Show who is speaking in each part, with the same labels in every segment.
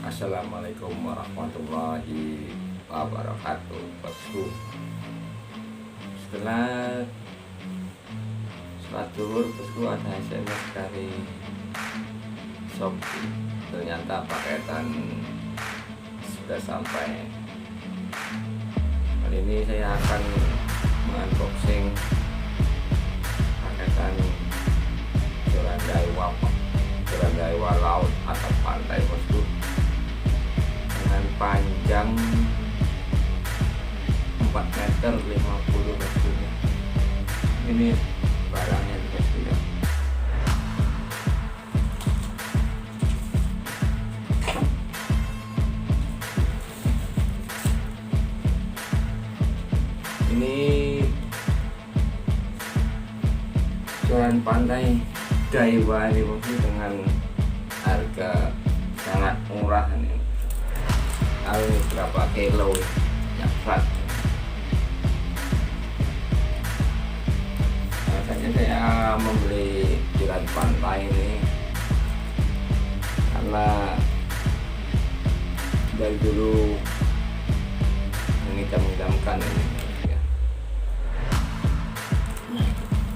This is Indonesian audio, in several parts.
Speaker 1: Assalamualaikum warahmatullahi wabarakatuh. Bosku, setelah sholat zuhur, bosku, ada SMS dari Shopee. Ternyata paketan sudah sampai. Kali ini saya akan mengunboxing paketan Joran Daiwa laut atau pantai, bosku, dengan panjang 4,50 meter, bosku. Ini barangnya, bosku, ya. Ini Joran pantai Daiwa ini, bosku, dengan harga sangat murah nih. Tahu ini berapa kilo ya, berat. Biasanya saya membeli Joran pantai ini karena dari dulu mengidam-idamkan ini, ya.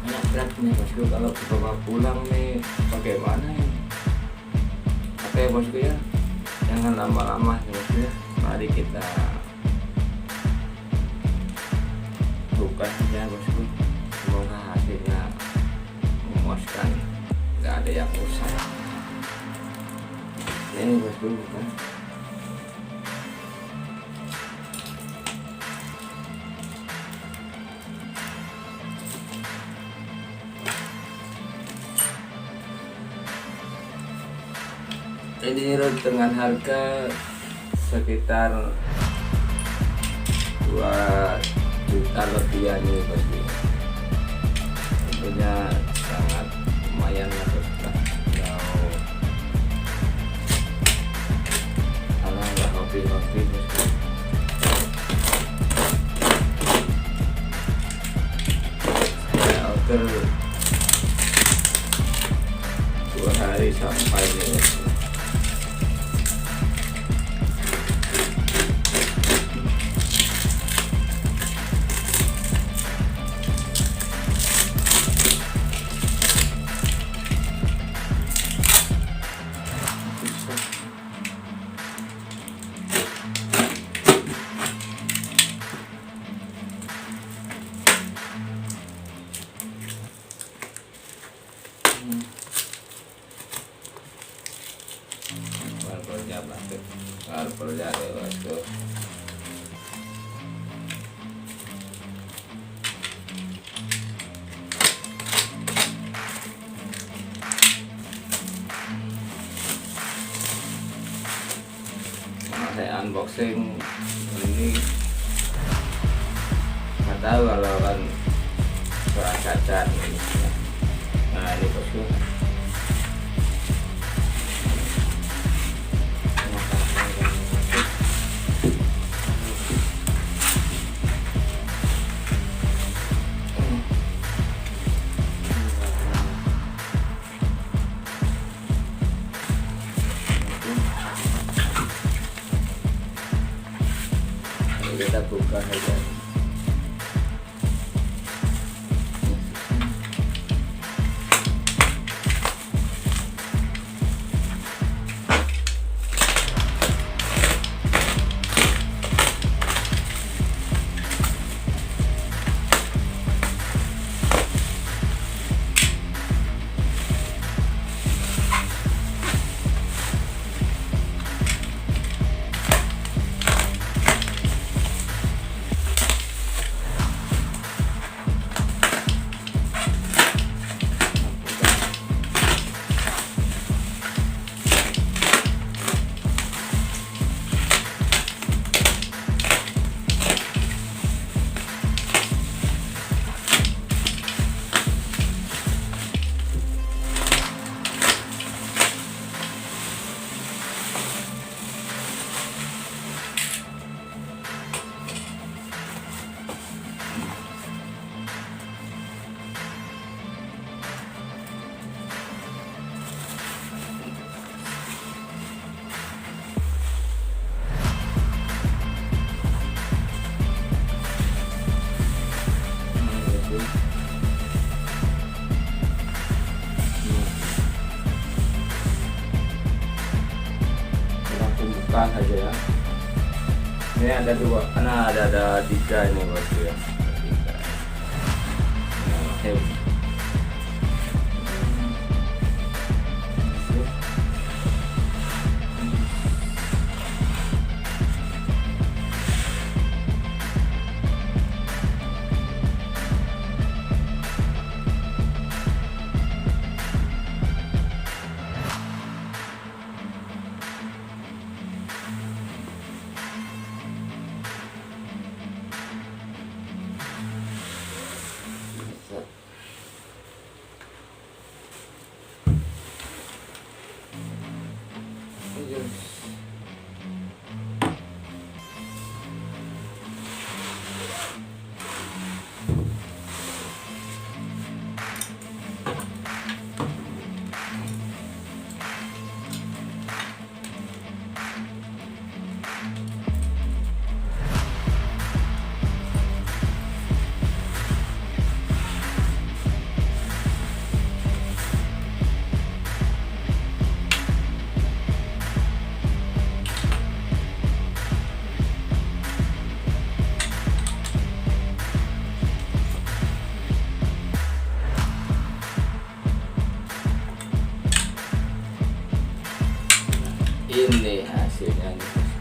Speaker 1: Enak berat nih, bosku, kalau dibawa pulang nih bagaimana ini? Oke, bosku, ya, jangan lama-lama, bosku, ya. Mari kita buka saja, bosku. Semoga hasilnya memuaskan, nggak ada yang rusak. Ini, bosku, bukan. Ini dengan harga sekitar 2 juta lebihan nih, bosku. Tentunya sangat lumayan lah, bosku. Kalau nggak hobi-hobi, bosku. Saya order 2 hari sampai nih, bosku. Perjalanan, bosku. Saya unboxing ini, nggak tahu kalau kan suara cacat ini, ya. Nah, ini, bosku. Kita buka saja. buka saja ya. Ini ada dua, karena ada tiga ini bosku ya. Tiga. Nah, oke. Ini hasilnya nih.